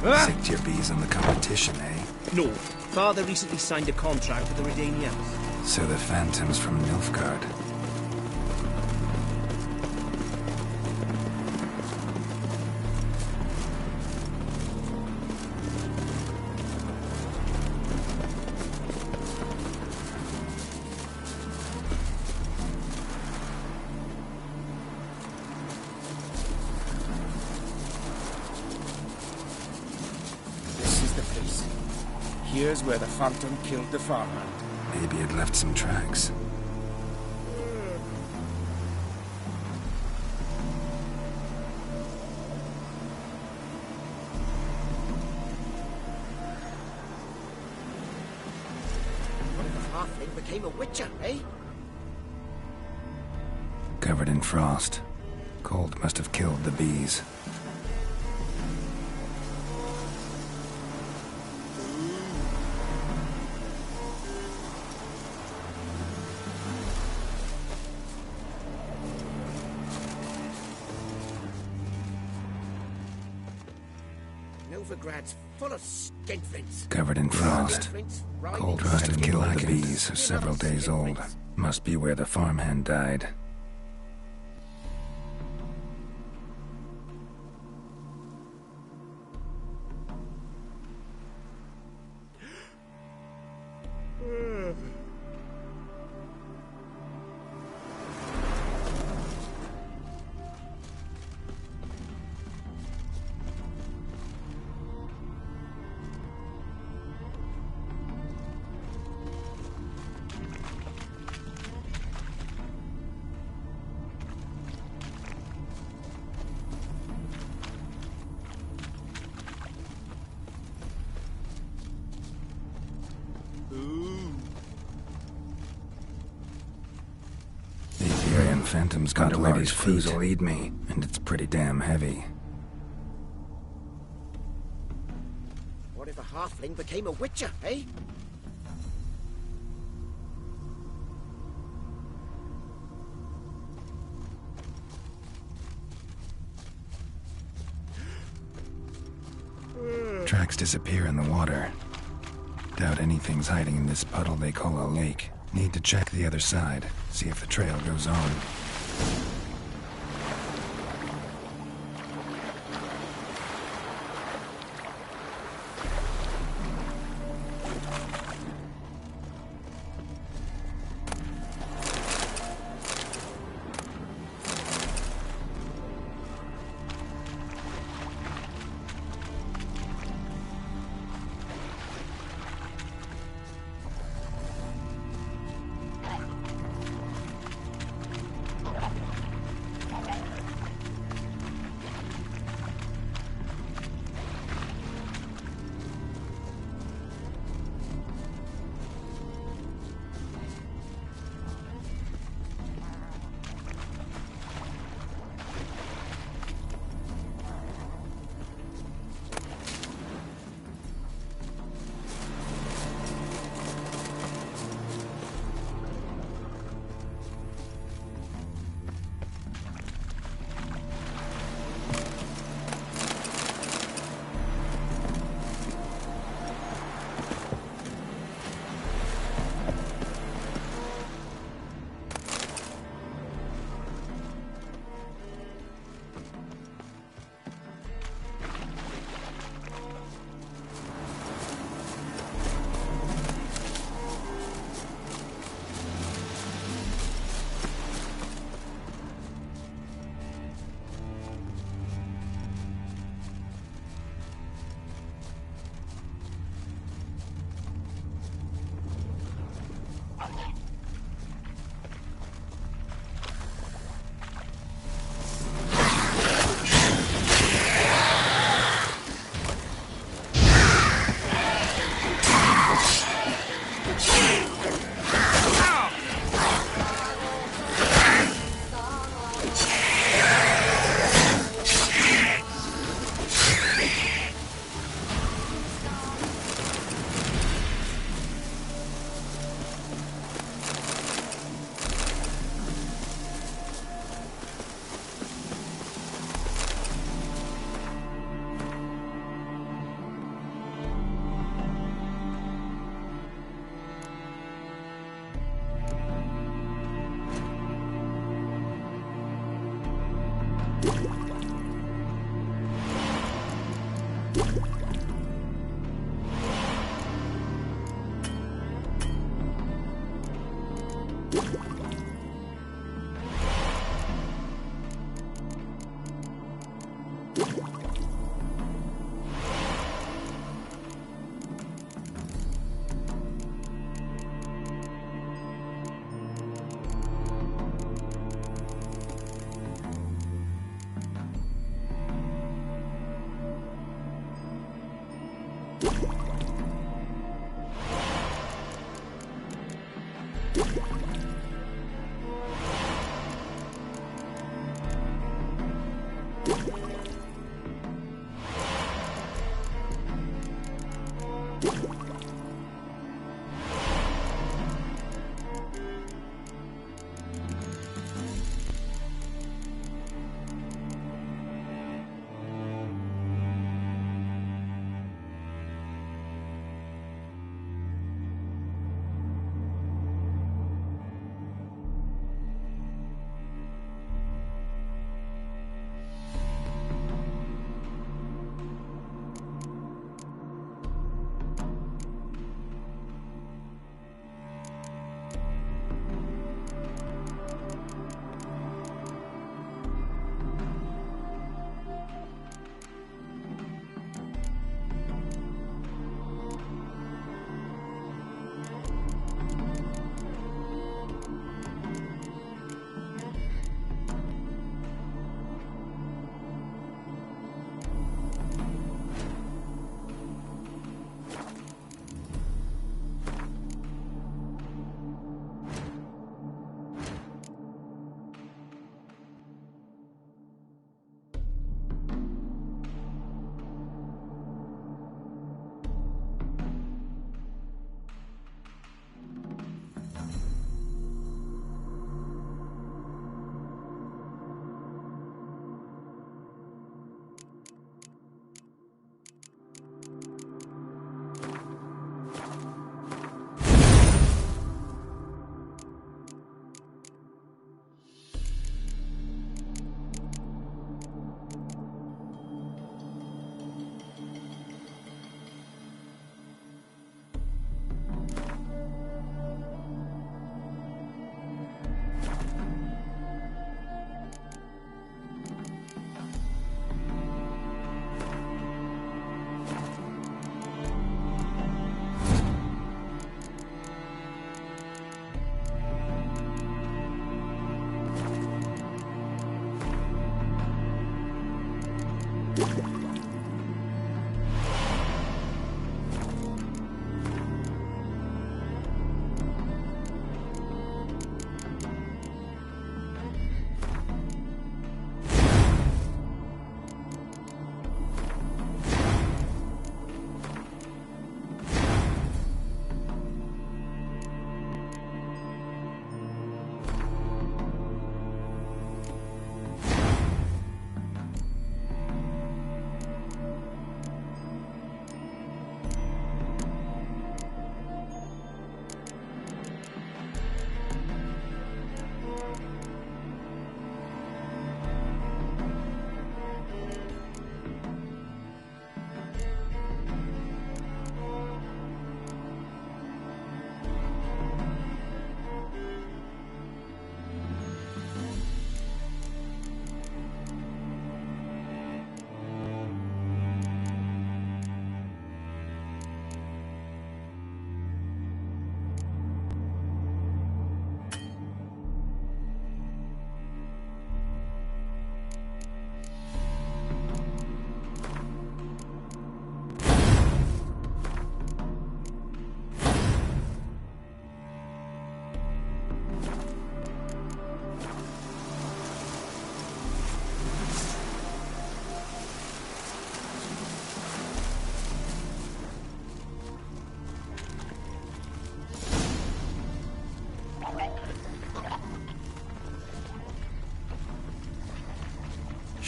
Sicked your bees on the competition, eh? No. Father recently signed a contract with the Redanians. So the phantoms from Nilfgaard. Here's where the Phantom killed the farmhand. Maybe it left some tracks. What if a halfling became a witcher, eh? Covered in frost. Cold must have killed the bees. Novigrad's full of skinflints. Covered in frost. Cold must have killed the bees, several days old. Must be where the farmhand died. Phantom's got where these foods will eat me, and it's pretty damn heavy. What if a halfling became a witcher, eh? Tracks disappear in the water. Doubt anything's hiding in this puddle they call a lake. Need to check the other side, see if the trail goes on.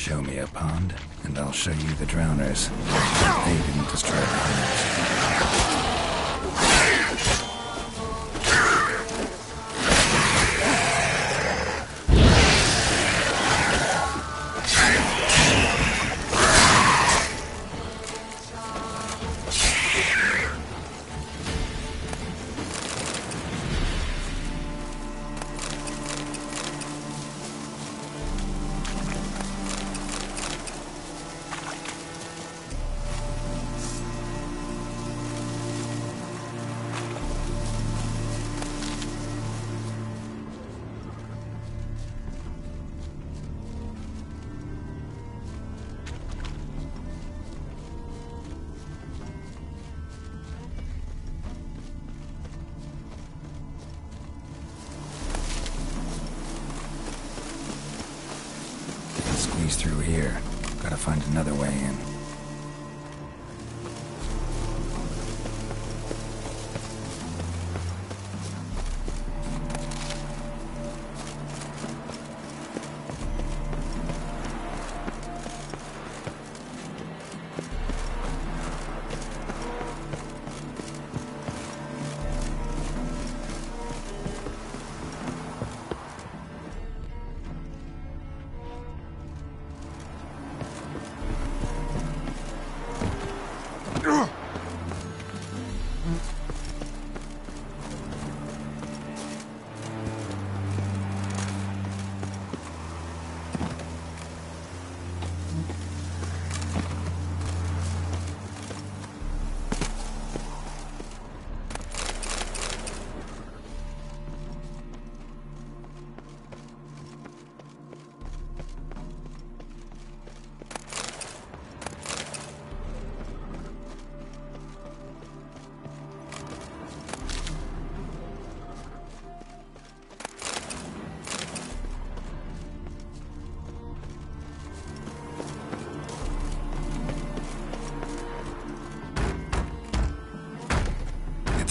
Show me a pond, and I'll show you the drowners. They didn't destroy the hunters. Squeeze through here. Gotta find another way in.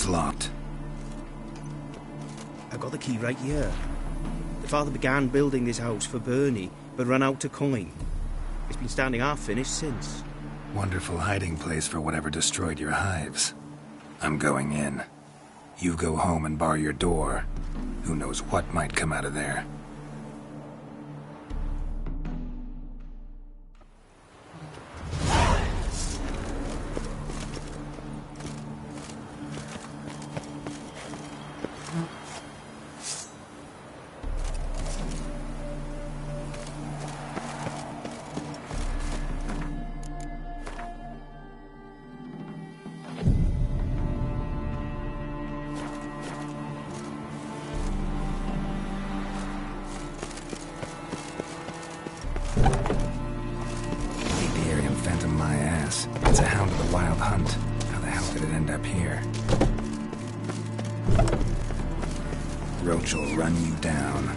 It's locked. I got the key right here. The father began building this house for Bernie, but ran out of coin. It's been standing half finished since. Wonderful hiding place for whatever destroyed your hives. I'm going in. You go home and bar your door. Who knows what might come out of there. It's a hound of the Wild Hunt. How the hell did it end up here? Roach will run you down.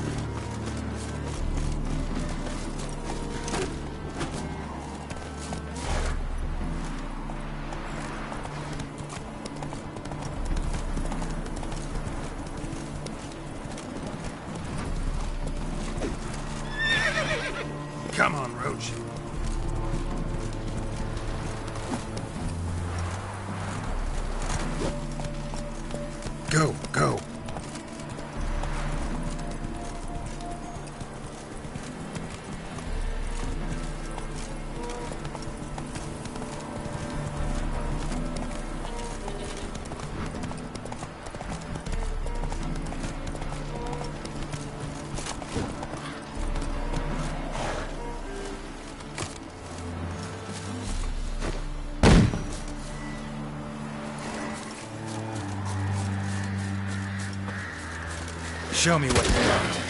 Come on, Roach. Go, go. Show me what you want.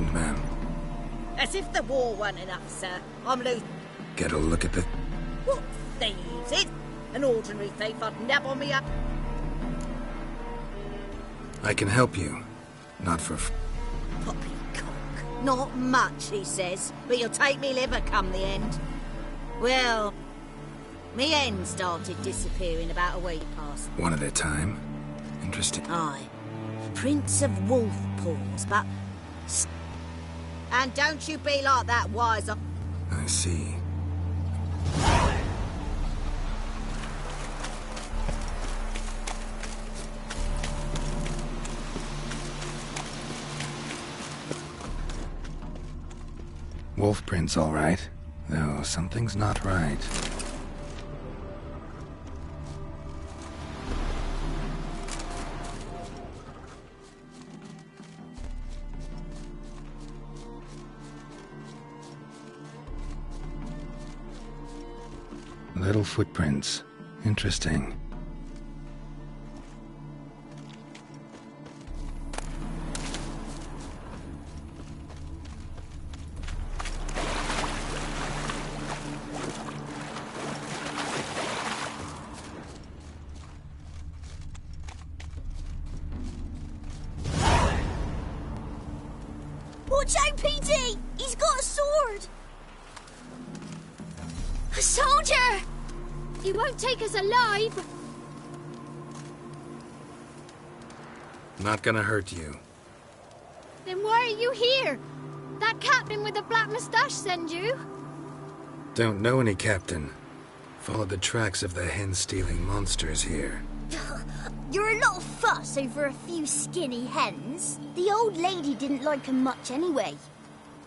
happened, ma'am? As if the war weren't enough, sir. I'm losing. Get a look at the... What thieves? It? An ordinary thief I'd nabble me up. I can help you. Not for... Poppycock. Not much, he says, but you'll take me liver come the end. Well, me hen started disappearing about a week past. One at a time? Interesting. Aye. Prince of Wolf Paws, but... And don't you be like that, wise... I see. Wolf prints, all right. Though something's not right. Little footprints. Interesting. Watch out, Petey! He's got a sword! A soldier! He won't take us alive! Not gonna hurt you. Then why are you here? That captain with the black moustache send you? Don't know any captain. Followed the tracks of the hen-stealing monsters here. You're a lot of fuss over a few skinny hens. The old lady didn't like 'em much anyway.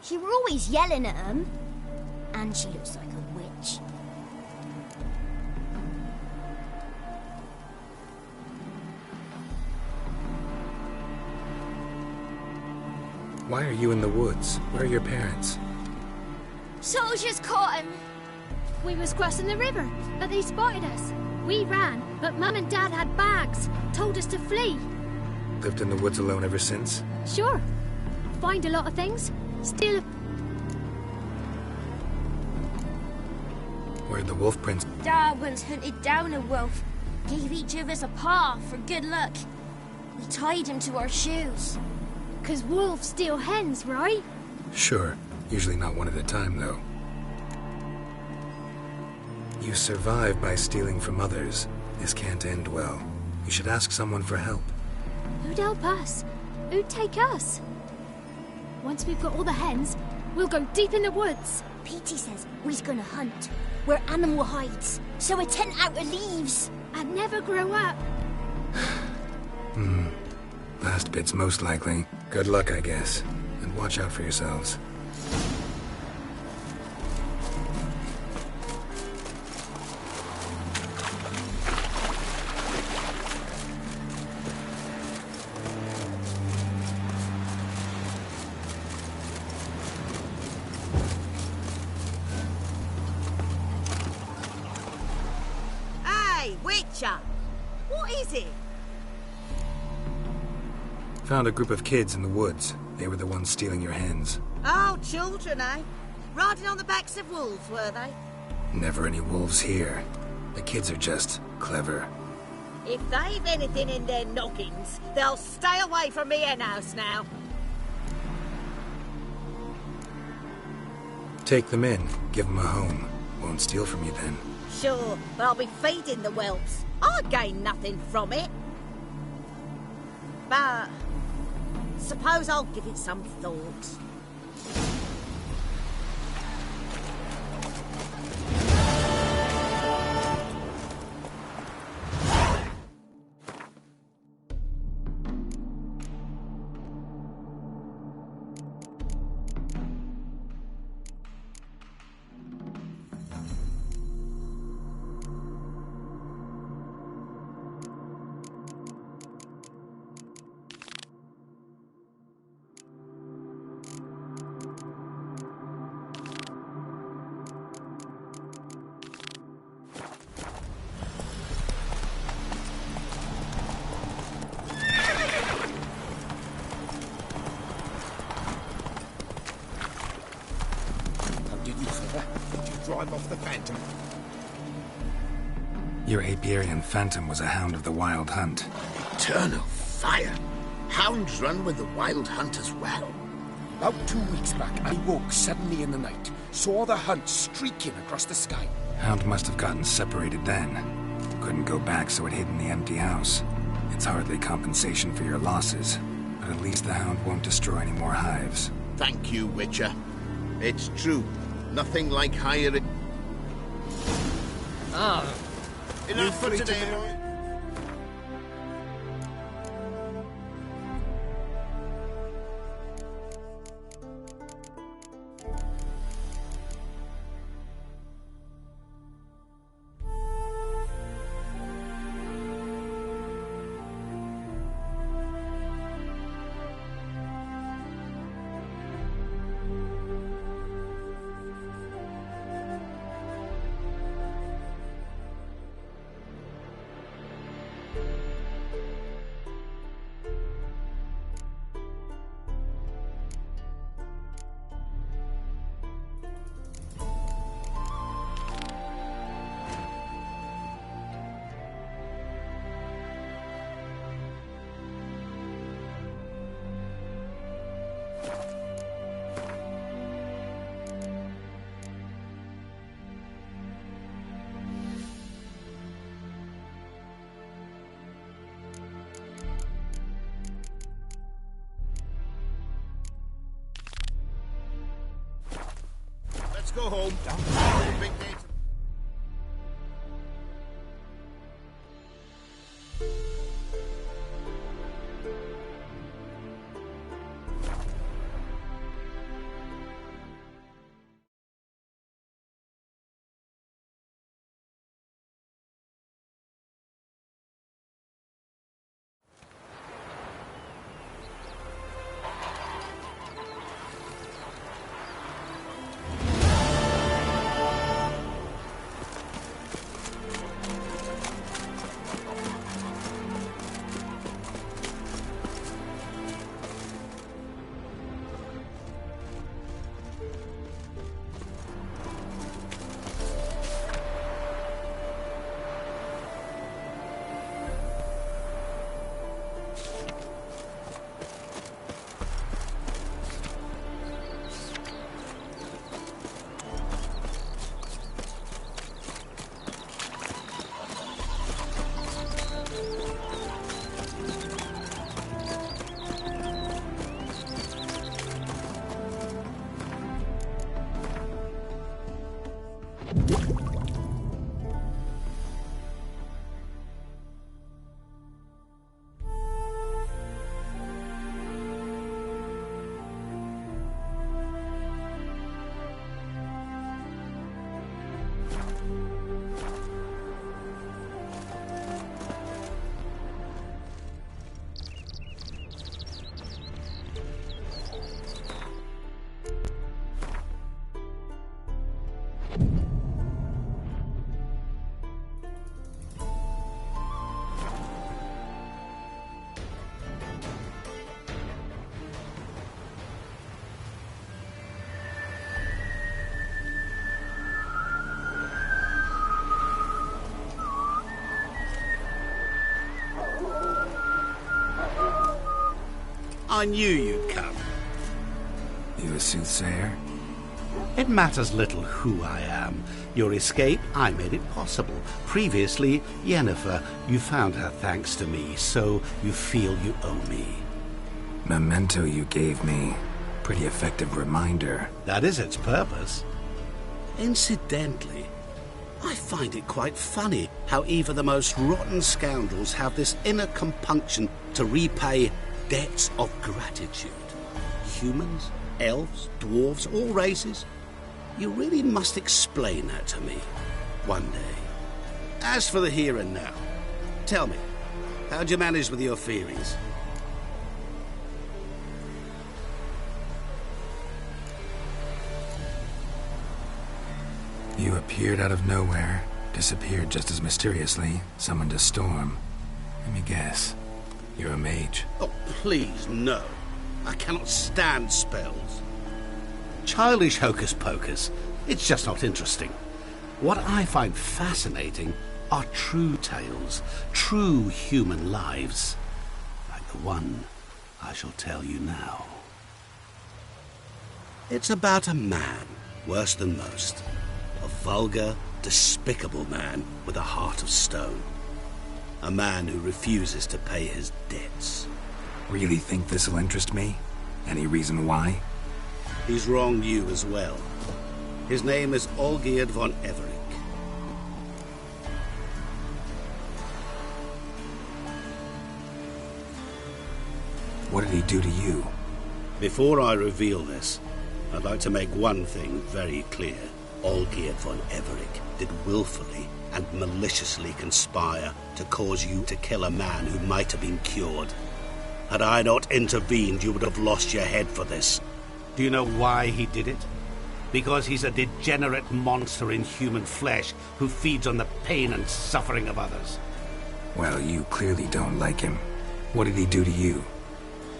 She were always yelling at 'em. And she looks like a witch. Why are you in the woods? Where are your parents? Soldiers caught him. We was crossing the river, but they spotted us. We ran, but Mum and Dad had bags, told us to flee. Lived in the woods alone ever since? Sure. Find a lot of things. Steal a... Where'd the wolf prints? Dad once hunted down a wolf. Gave each of us a paw for good luck. We tied him to our shoes. 'Cause wolves steal hens, right? Sure. Usually not one at a time, though. You survive by stealing from others. This can't end well. You should ask someone for help. Who'd help us? Who'd take us? Once we've got all the hens, we'll go deep in the woods. Petey says we's gonna hunt. Where animal hides. So a tent out of leaves. And never grow up. Last bit's most likely. Good luck, I guess. And watch out for yourselves. Hey, Witcher! What is it? Found a group of kids in the woods. They were the ones stealing your hens. Oh, children, eh? Riding on the backs of wolves, were they? Never any wolves here. The kids are just clever. If they've anything in their noggins, they'll stay away from me hen house now. Take them in. Give them a home. Won't steal from you then. Sure, but I'll be feeding the whelps. I gain nothing from it. But... suppose I'll give it some thought. drive off the Phantom. Your Apiarian Phantom was a hound of the Wild Hunt. Eternal fire! Hounds run with the Wild Hunt as well. About 2 weeks back, I woke suddenly in the night, saw the hunt streaking across the sky. Hound must have gotten separated then. Couldn't go back, so it hid in the empty house. It's hardly compensation for your losses, but at least the hound won't destroy any more hives. Thank you, Witcher. It's true. Nothing like hiring... Enough for today, boy. Let's go home. Big day to... I knew you'd come. You a soothsayer? It matters little who I am. Your escape, I made it possible. Previously, Yennefer, you found her thanks to me, so you feel you owe me. Memento you gave me. Pretty effective reminder. That is its purpose. Incidentally, I find it quite funny how even the most rotten scoundrels have this inner compunction to repay debts of gratitude. Humans, elves, dwarves, all races. You really must explain that to me one day. As for the here and now, tell me, how'd you manage with your feelings? You appeared out of nowhere, disappeared just as mysteriously, summoned a storm. Let me guess. You're a mage. Oh, please, no. I cannot stand spells. Childish hocus-pocus. It's just not interesting. What I find fascinating are true tales, true human lives, like the one I shall tell you now. It's about a man, worse than most. A vulgar, despicable man with a heart of stone. A man who refuses to pay his debts. Really think this'll interest me? Any reason why? He's wronged you as well. His name is Olgierd von Everec. What did he do to you? Before I reveal this, I'd like to make one thing very clear. Olgierd von Everec did willfully and maliciously conspire to cause you to kill a man who might have been cured. Had I not intervened, you would have lost your head for this. Do you know why he did it? Because he's a degenerate monster in human flesh who feeds on the pain and suffering of others. Well, you clearly don't like him. What did he do to you?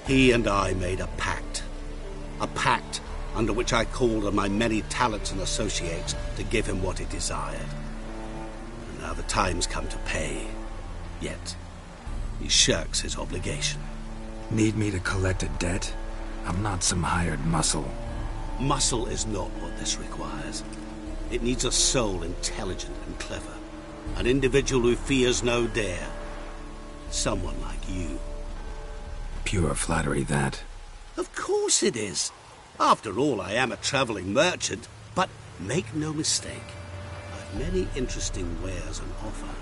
He and I made a pact. A pact under which I called on my many talents and associates to give him what he desired. And now the time's come to pay. Yet, he shirks his obligation. Need me to collect a debt? I'm not some hired muscle. Muscle is not what this requires. It needs a soul intelligent and clever. An individual who fears no dare. Someone like you. Pure flattery, that. Of course it is. After all, I am a traveling merchant. But make no mistake, I've many interesting wares on offer.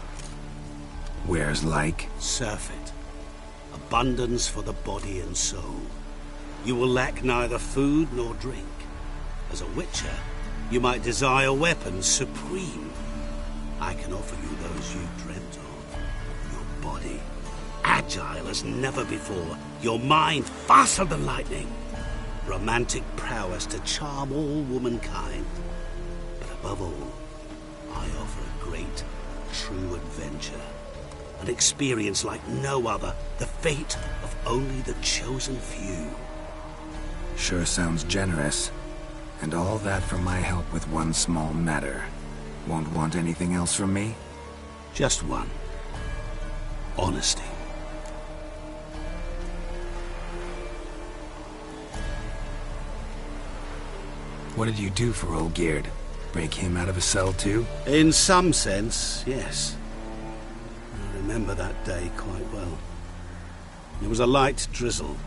Wares like? Surfeit. Abundance for the body and soul. You will lack neither food nor drink. As a witcher, you might desire weapons supreme. I can offer you those you dreamt of. Your body, agile as never before. Your mind, faster than lightning. Romantic prowess to charm all womankind. But above all, I offer a great, true adventure. An experience like no other. The fate of only the chosen few. Sure sounds generous. And all that for my help with one small matter. Won't want anything else from me? Just one. Honesty. What did you do for Olgierd? Break him out of a cell too? In some sense, yes. I remember that day quite well. It was a light drizzle,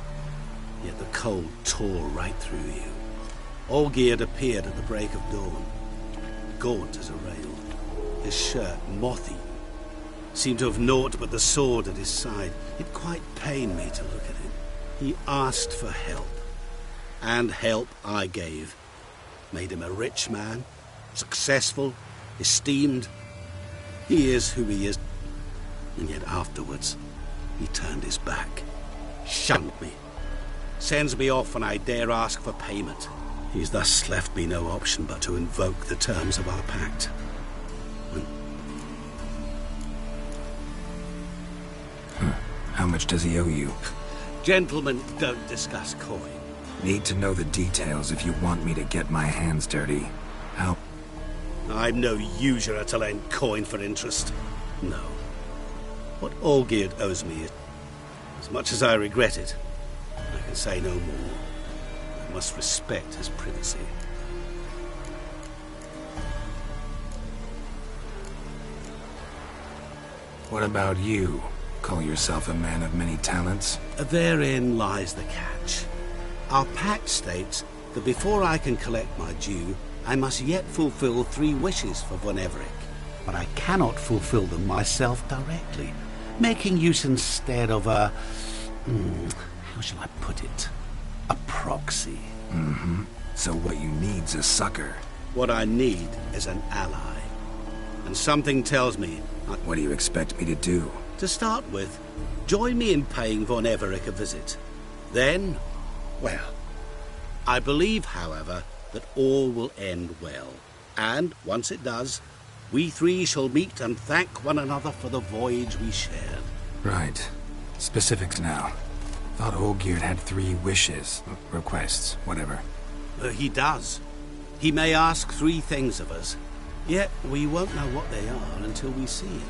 yet the cold tore right through you. Olgierd appeared at the break of dawn, gaunt as a rail, his shirt moth-eaten. Seemed to have naught but the sword at his side. It quite pained me to look at him. He asked for help, and help I gave. Made him a rich man, successful, esteemed. He is who he is, and yet afterwards, he turned his back, shunned me, sends me off when I dare ask for payment. He's thus left me no option but to invoke the terms of our pact. How much does he owe you? Gentlemen don't discuss coin. Need to know the details if you want me to get my hands dirty. How? I'm no usurer to lend coin for interest. No. What Olgierd owes me is, as much as I regret it, I can say no more. I must respect his privacy. What about you? Call yourself a man of many talents? Therein lies the catch. Our pact states that before I can collect my due, I must yet fulfill 3 wishes for von Everec. But I cannot fulfill them myself directly, making use instead of a... how shall I put it? A proxy. Mm-hmm. So what you need's a sucker. What I need is an ally. And something tells me... What do you expect me to do? To start with, join me in paying von Everec a visit. Then... well, I believe, however, that all will end well. And, once it does, we 3 shall meet and thank one another for the voyage we shared. Right. Specifics now. Thought Olgierd had 3 wishes, requests, whatever. He does. He may ask 3 things of us. Yet we won't know what they are until we see him.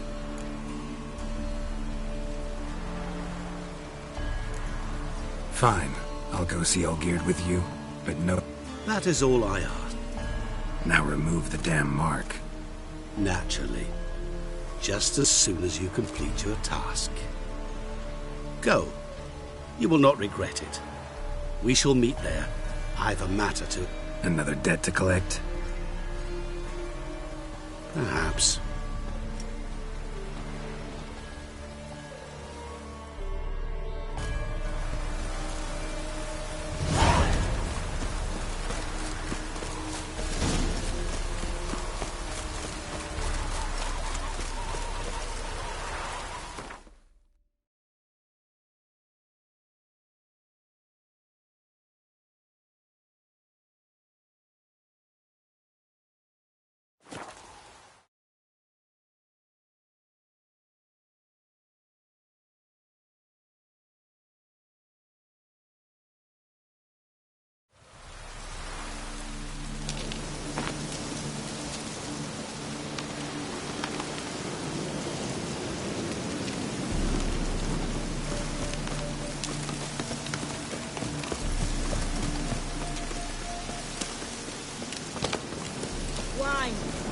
Fine. I'll go see Olgierd with you, but no... That is all I ask. Now remove the damn mark. Naturally. Just as soon as you complete your task. Go. You will not regret it. We shall meet there. I've a matter to... Another debt to collect? Perhaps.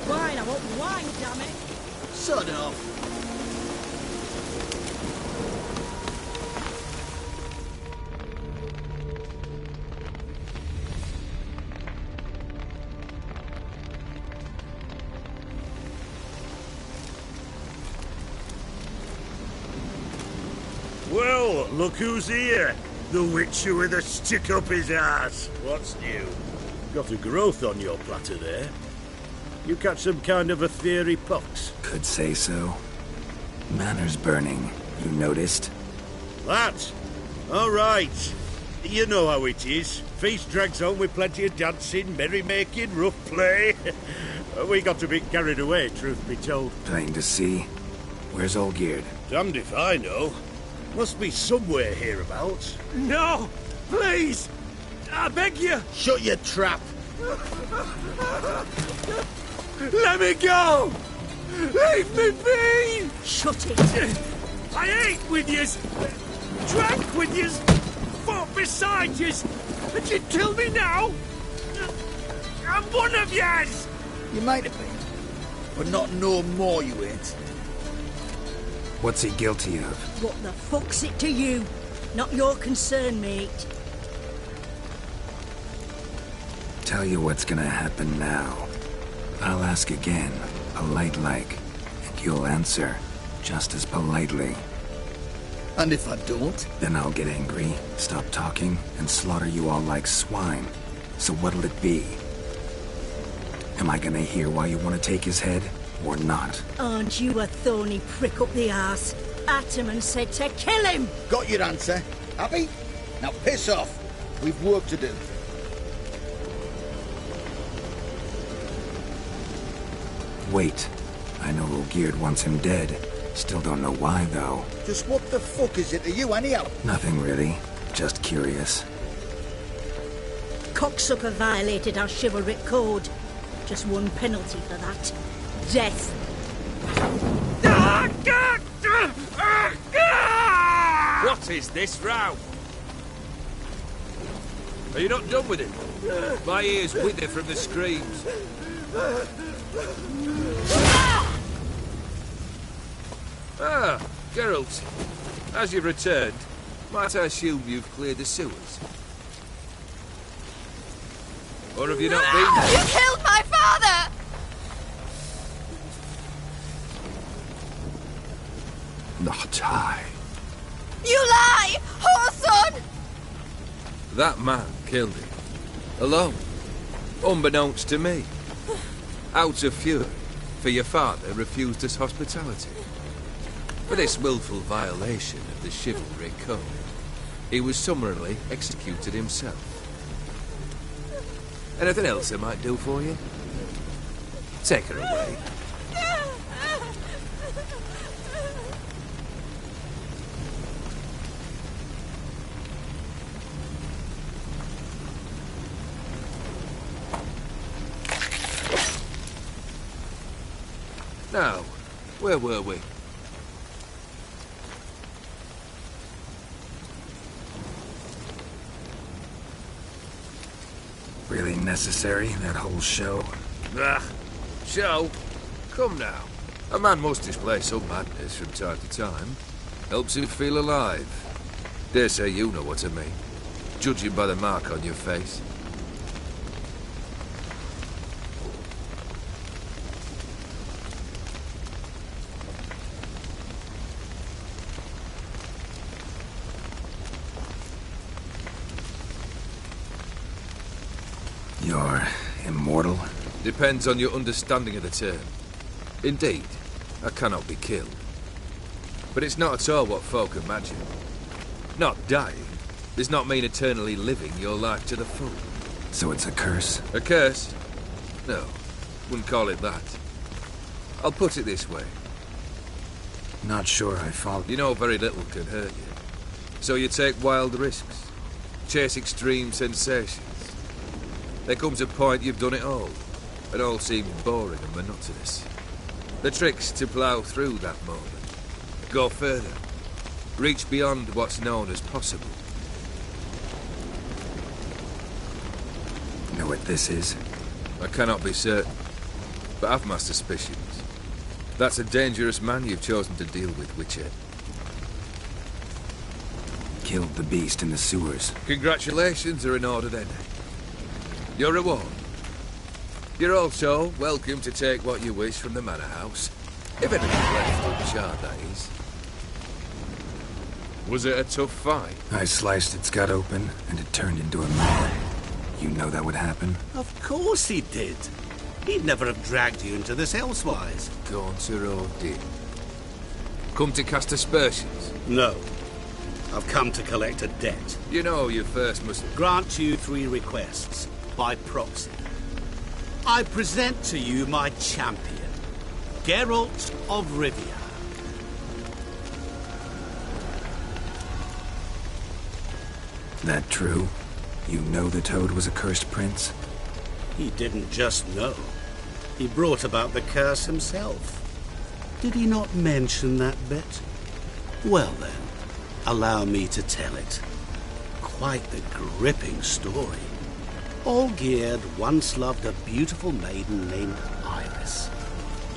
Wine, I want wine, damn it! Sod off. Well, look who's here. The Witcher with a stick up his ass. What's new? Got a growth on your platter there. You catch some kind of a theory pox? Could say so. Manor's burning. You noticed? That? All right. You know how it is. Feast drags on with plenty of dancing, merrymaking, rough play. We got a bit carried away, truth be told. Plain to see. Where's Olgierd? Damned if I know. Must be somewhere hereabouts. No! Please! I beg you! Shut your trap. Let me go! Leave me be! Shut it! I ate with yous, drank with yous, fought beside yous, and you kill me now? I'm one of yous! You might have been, but not no more you ain't. What's he guilty of? What the fuck's it to you? Not your concern, mate. Tell you what's gonna happen now. I'll ask again, polite-like, and you'll answer just as politely. And if I don't? Then I'll get angry, stop talking, and slaughter you all like swine. So what'll it be? Am I gonna hear why you want to take his head, or not? Aren't you a thorny prick up the arse? Ataman said to kill him! Got your answer. Happy? Now piss off. We've work to do. Wait. I know Olgierd wants him dead. Still don't know why, though. Just what the fuck is it to you, anyhow? Nothing really. Just curious. Cocksucker violated our chivalric code. Just one penalty for that. Death. What is this row? Are you not done with it? My ears wither from the screams. Ah, Geralt. As you've returned, might I assume you've cleared the sewers? Or have you not been there? You killed my father! Not I. You lie! Whoreson! That man killed him. Alone. Unbeknownst to me. Out of fury, for your father refused us hospitality. For this willful violation of the chivalry code, he was summarily executed himself. Anything else I might do for you? Take her away. Now, where were we? Really necessary, that whole show? Ah, show? Come now. A man must display some madness from time to time. Helps him feel alive. Dare say you know what I mean. Judging by the mark on your face. You're immortal? Depends on your understanding of the term. Indeed, I cannot be killed. But it's not at all what folk imagine. Not dying does not mean eternally living your life to the full. So it's a curse? A curse? No, wouldn't call it that. I'll put it this way. Not sure I follow. You know very little can hurt you. So you take wild risks. Chase extreme sensations. There comes a point you've done it all. It all seems boring and monotonous. The trick's to plough through that moment. Go further. Reach beyond what's known as possible. Know what this is? I cannot be certain, but I've my suspicions. That's a dangerous man you've chosen to deal with, Witcher. Killed the beast in the sewers. Congratulations are in order then. Your reward. You're also welcome to take what you wish from the manor house. If anything's left uncharred, that is. Was it a tough fight? I sliced its gut open, and it turned into a man. You know that would happen? Of course he did. He'd never have dragged you into this elsewise. Gaunter O'Dinn. Come to cast aspersions? No. I've come to collect a debt. You know you first must... Grant you 3 requests, by proxy. I present to you my champion, Geralt of Rivia. That true? You know the Toad was a cursed prince? He didn't just know. He brought about the curse himself. Did he not mention that bit? Well then, allow me to tell it. Quite the gripping story. Olgierd once loved a beautiful maiden named Iris.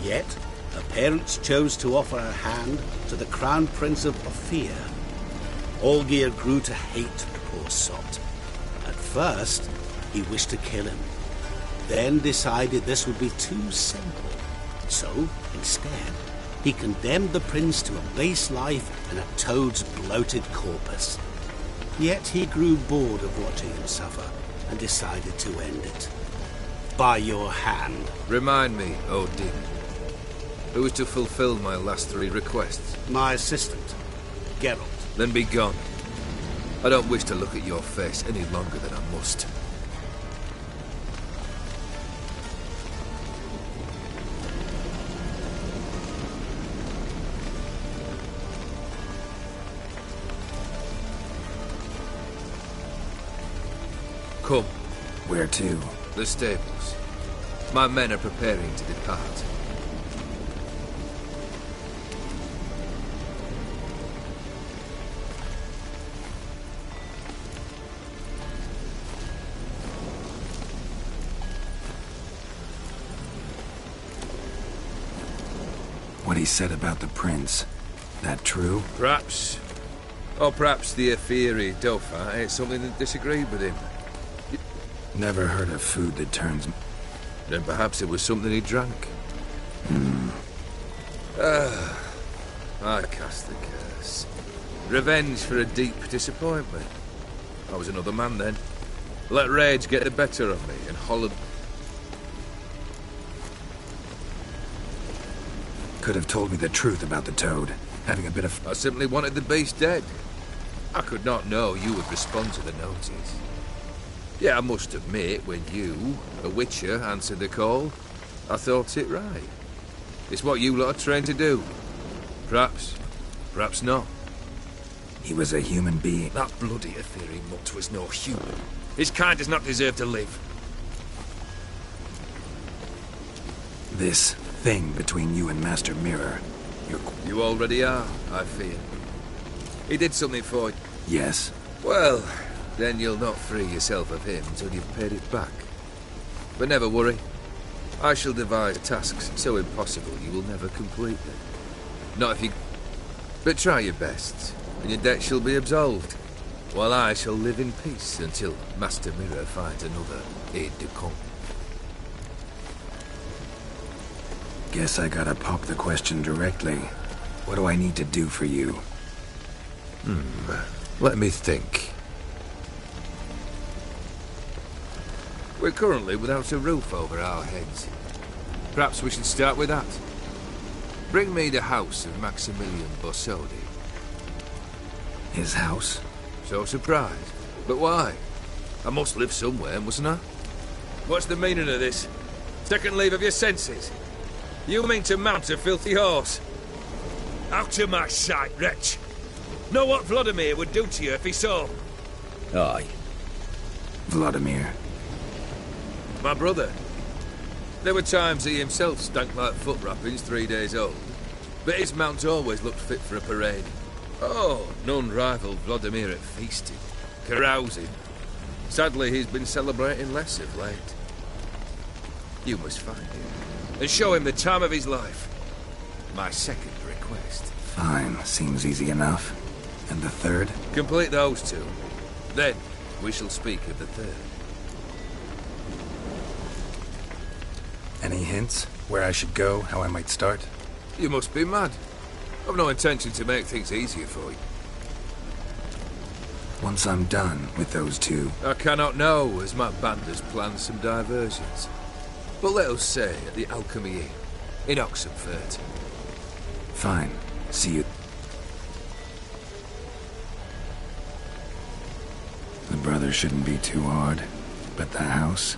Yet, her parents chose to offer her hand to the Crown Prince of Ophir. Olgierd grew to hate the poor sot. At first, he wished to kill him. Then decided this would be too simple. So, instead, he condemned the prince to a base life in a toad's bloated corpus. Yet he grew bored of watching him suffer and decided to end it. By your hand. Remind me, O'Dinn. Who is to fulfill my last 3 requests? My assistant, Geralt. Then be gone. I don't wish to look at your face any longer than I must. Come. Where to? The stables. My men are preparing to depart. What he said about the prince. That true? Perhaps. Or perhaps the Ophiri Dauphin ate something that disagreed with him. Never heard of food that turns... Then perhaps it was something he drank. I cast the curse. Revenge for a deep disappointment. I was another man then. Let rage get the better of me, and Holland... Could have told me the truth about the Toad. Having a bit of... I simply wanted the beast dead. I could not know you would respond to the notice. Yeah, I must admit, when you, a Witcher, answered the call, I thought it right. It's what you lot are trained to do. Perhaps. Perhaps not. He was a human being. That bloody Ophiri mutt was no human. His kind does not deserve to live. This thing between you and Master Mirror. You already are, I fear. He did something for you. Yes? Well, then you'll not free yourself of him until you've paid it back. But never worry. I shall devise tasks so impossible you will never complete them. Not if you... But try your best, and your debt shall be absolved, while I shall live in peace until Master Mirror finds another aide-de-camp. Guess I gotta pop the question directly. What do I need to do for you? Let me think. We're currently without a roof over our heads. Perhaps we should start with that. Bring me the house of Maximilian Borsodi. His house? So surprised. But why? I must live somewhere, mustn't I? What's the meaning of this? Second leave of your senses? You mean to mount a filthy horse? Out of my sight, wretch! Know what Vladimir would do to you if he saw? Aye. Vladimir. My brother. There were times he himself stank like foot wrappings 3 days old, but his mount always looked fit for a parade. Oh, none rivaled Vladimir at feasting, carousing. Sadly, he's been celebrating less of late. You must find him, and show him the time of his life. My second request. Fine, seems easy enough. And the third? Complete those two. Then, we shall speak of the third. Any hints? Where I should go? How I might start? You must be mad. I've no intention to make things easier for you. Once I'm done with those two... I cannot know, as my band has planned some diversions. But let us say at the Alchemy Inn, in Oxenfurt. Fine. See you. The brother shouldn't be too hard. But the house?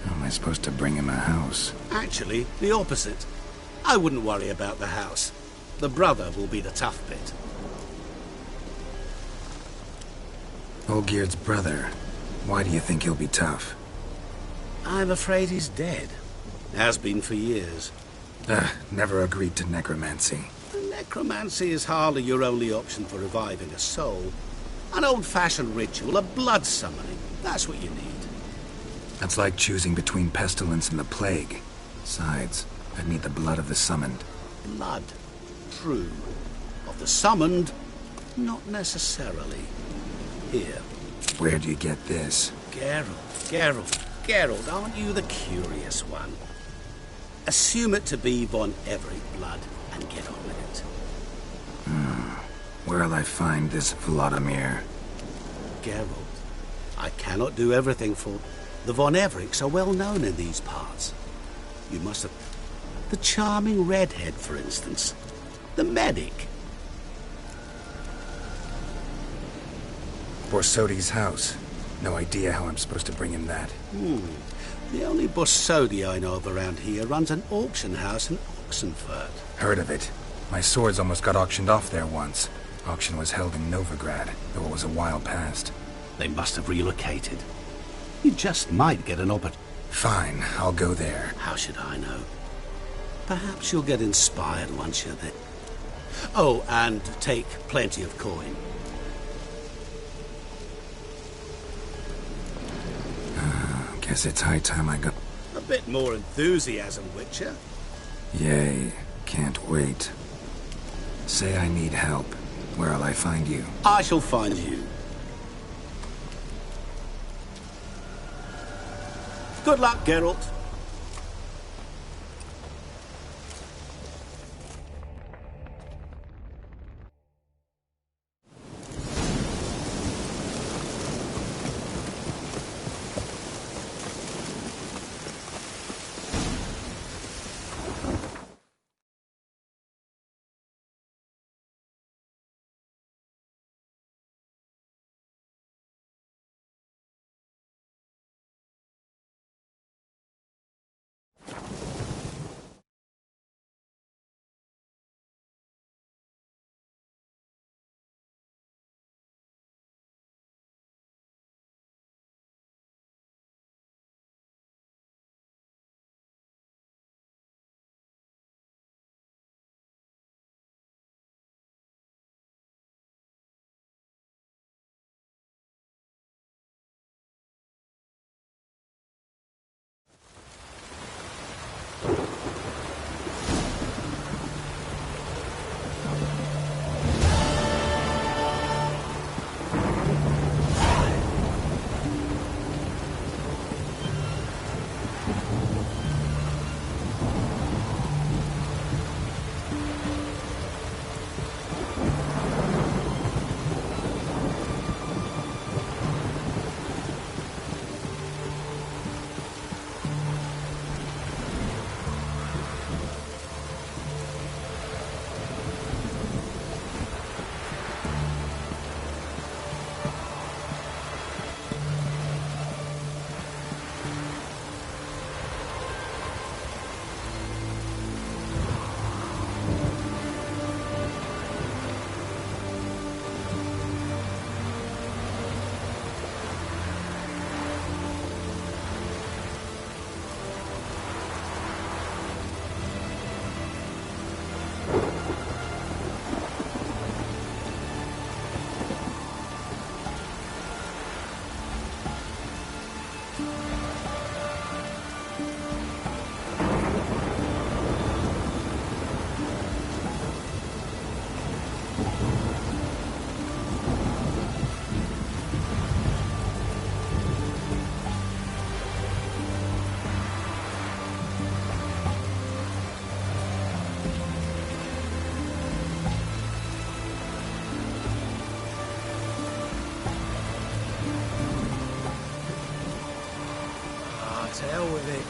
How am I supposed to bring him a house? Actually, the opposite. I wouldn't worry about the house. The brother will be the tough bit. Olgierd's brother. Why do you think he'll be tough? I'm afraid he's dead. Has been for years. Never agreed to necromancy. Necromancy is hardly your only option for reviving a soul. An old-fashioned ritual, a blood summoning. That's what you need. That's like choosing between pestilence and the plague. Besides, I'd need the blood of the summoned. Blood. True. Of the summoned, not necessarily. Here. Where do you get this? Geralt, aren't you the curious one? Assume it to be von Everett blood and get on with it. Where'll I find this Vladimir? Geralt, I cannot do everything for... The von Evericks are well known in these parts. You must have... The charming redhead, for instance. The medic. Borsodi's house. No idea how I'm supposed to bring him that. The only Borsodi I know of around here runs an auction house in Oxenfurt. Heard of it. My swords almost got auctioned off there once. Auction was held in Novigrad, though it was a while past. They must have relocated. You just might get an opportunity. Fine, I'll go there. How should I know? Perhaps you'll get inspired once you're there. Oh, and take plenty of coin. Guess it's high time I got... A bit more enthusiasm, Witcher. Yay, can't wait. Say I need help. Where'll I find you? I shall find you. Good luck, Geralt. To hell with it.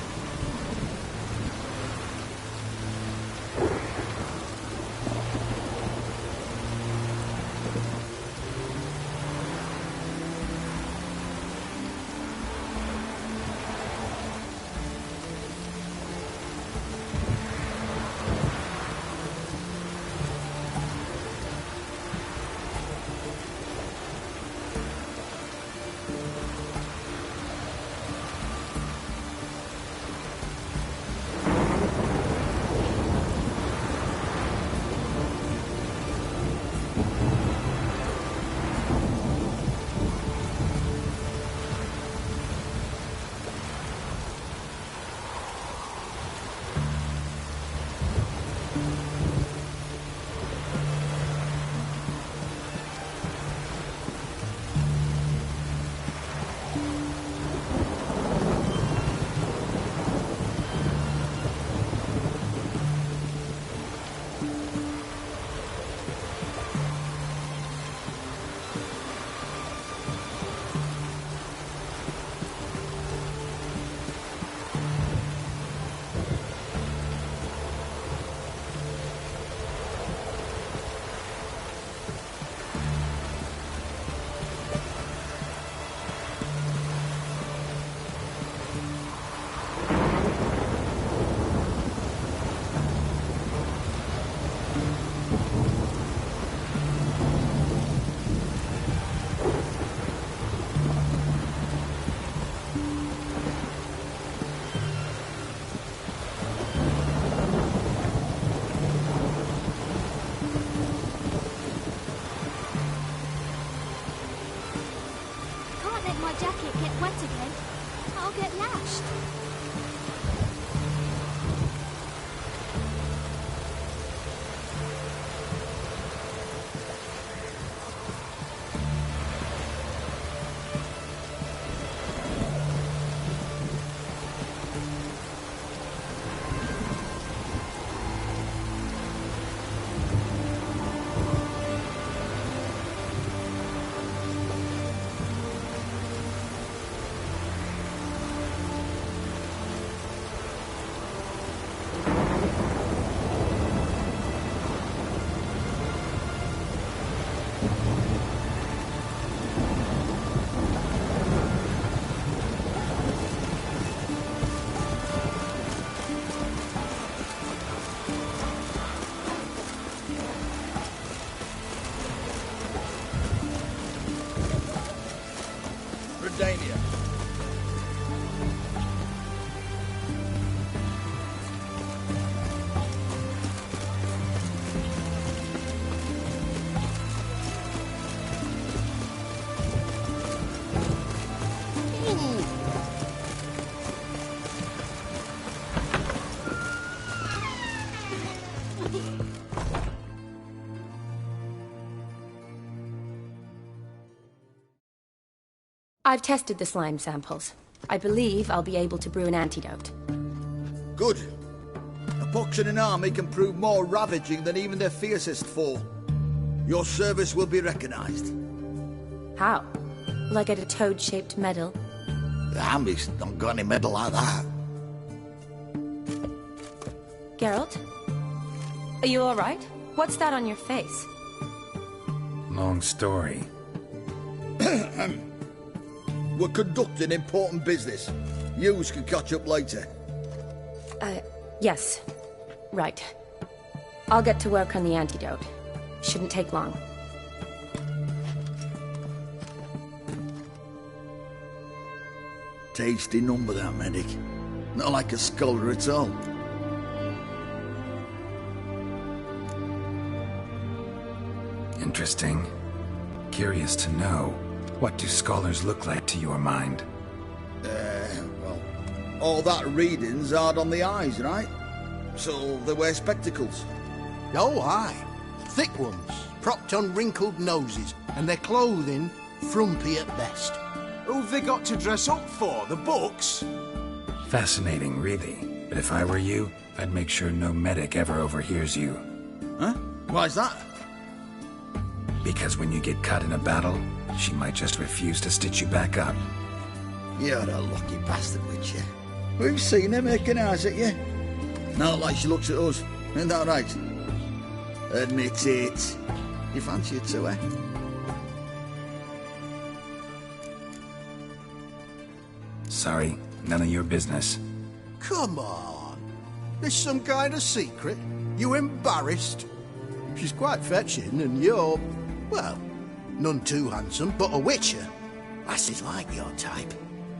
I've tested the slime samples. I believe I'll be able to brew an antidote. Good. A pox in an army can prove more ravaging than even their fiercest foe. Your service will be recognized. How? Will I get a toad-shaped medal? The army's not got any medal like that. Geralt? Are you alright? What's that on your face? Long story. We're conducting important business. Yous can catch up later. Yes. Right. I'll get to work on the antidote. Shouldn't take long. Tasty number, that medic. Not like a scholar at all. Interesting. Curious to know, what do scholars look like to your mind? Well, all that reading's hard on the eyes, right? So they wear spectacles. Oh, aye. Thick ones, propped on wrinkled noses, and their clothing frumpy at best. Who've they got to dress up for? The books? Fascinating, really. But if I were you, I'd make sure no medic ever overhears you. Huh? Why's that? Because when you get cut in a battle, she might just refuse to stitch you back up. You're a lucky bastard, Witcher. We've seen her making eyes at you. Not like she looks at us. Ain't that right? Admit it. You fancy it too, eh? Sorry, none of your business. Come on. There's some kind of secret. You embarrassed? She's quite fetching, and you're, well, none too handsome, but a witcher. Lasses like your type.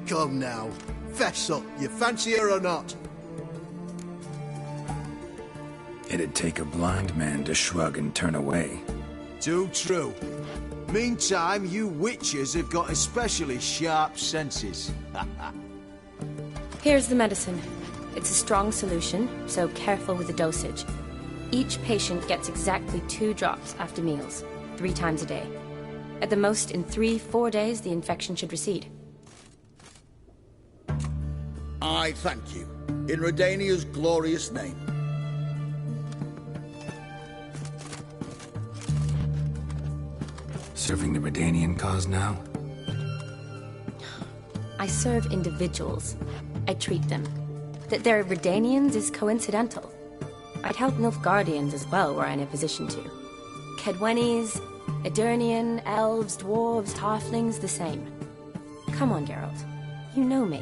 Come now, fess up. You fancy her or not? It'd take a blind man to shrug and turn away. Too true. Meantime, you witches have got especially sharp senses. Here's the medicine. It's a strong solution, so careful with the dosage. Each patient gets exactly 2 drops after meals, 3 times a day. At the most, in 3-4 days, the infection should recede. I thank you. In Redania's glorious name. Serving the Redanian cause now? I serve individuals. I treat them. That they're Redanians is coincidental. I'd help Nilfgaardians as well were I in a position to. Kedwenis, Edirnian, elves, dwarves, halflings, the same. Come on, Geralt. You know me.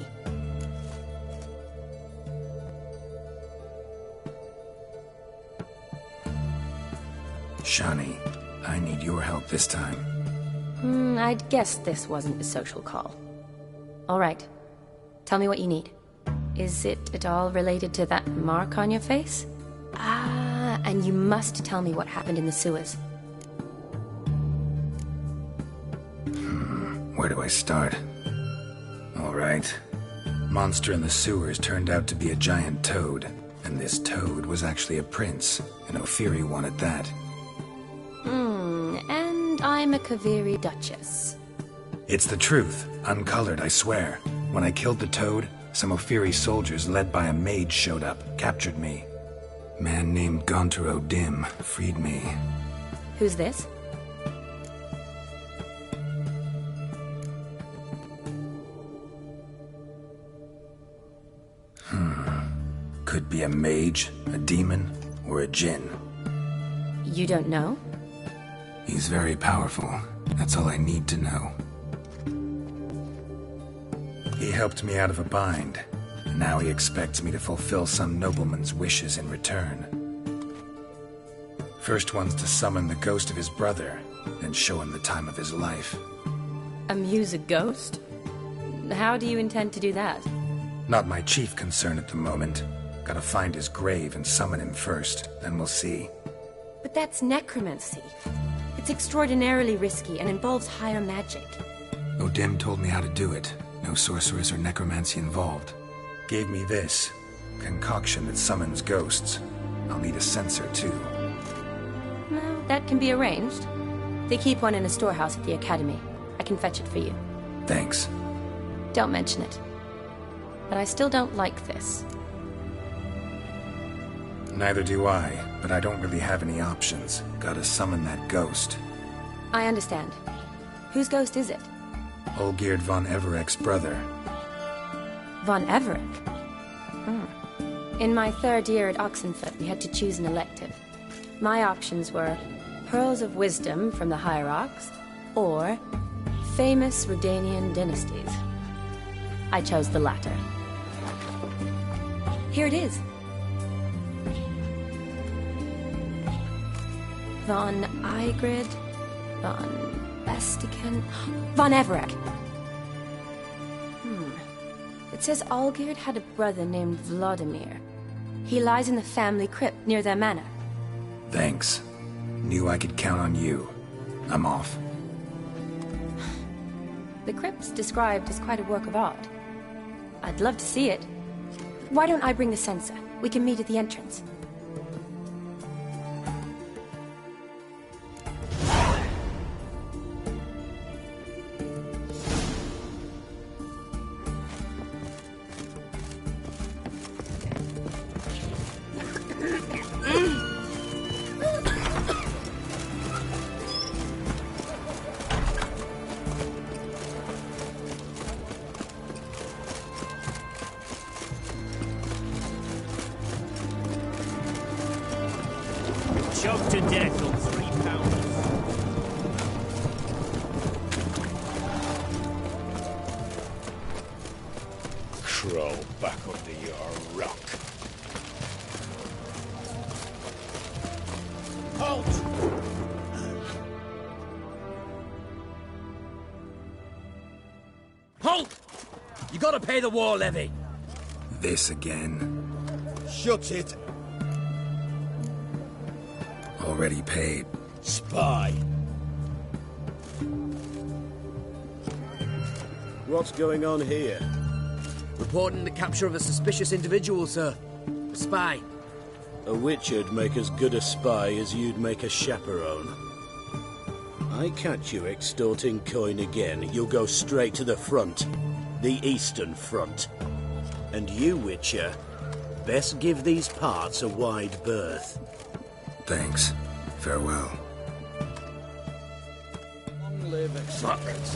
Shani, I need your help this time. I'd guessed this wasn't a social call. All right. Tell me what you need. Is it at all related to that mark on your face? Ah, and you must tell me what happened in the sewers. Where do I start? All right. Monster in the sewers turned out to be a giant toad, and this toad was actually a prince, an Ophiri one at that. And I'm a Kaviri duchess. It's the truth, uncolored, I swear. When I killed the toad, some Ophiri soldiers led by a mage showed up, captured me. Man named Gontaro Dim freed me. Who's this? Could be a mage, a demon, or a djinn. You don't know? He's very powerful. That's all I need to know. He helped me out of a bind, and now he expects me to fulfill some nobleman's wishes in return. First one's to summon the ghost of his brother, then show him the time of his life. Amuse a ghost? How do you intend to do that? Not my chief concern at the moment. Gotta find his grave and summon him first, then we'll see. But that's necromancy. It's extraordinarily risky and involves higher magic. O'Dim told me how to do it. No sorceress or necromancy involved. Gave me this concoction that summons ghosts. I'll need a censer too. Well, that can be arranged. They keep one in a storehouse at the academy. I can fetch it for you. Thanks. Don't mention it. But I still don't like this. Neither do I, but I don't really have any options. Gotta summon that ghost. I understand. Whose ghost is it? Olgierd von Everek's brother. Von Everek? In my 3rd year at Oxenfurt, we had to choose an elective. My options were Pearls of Wisdom from the Hierarchs, or Famous Redanian Dynasties. I chose the latter. Here it is. Von Igrid, Von Bestiken, Von Everek. It says Olgierd had a brother named Vladimir. He lies in the family crypt near their manor. Thanks. Knew I could count on you. I'm off. The crypt's described as quite a work of art. I'd love to see it. Why don't I bring the censer? We can meet at the entrance. Choked to death on 3 pounders. Crawl back under your rock. Halt! Halt! You gotta pay the war levy. This again. Shut it. Already paid. Spy. What's going on here? Reporting the capture of a suspicious individual, sir. A spy. A witcher'd make as good a spy as you'd make a chaperone. I catch you extorting coin again, you'll go straight to the front. The Eastern Front. And you, Witcher, best give these parts a wide berth. Thanks. Farewell. Long live experience.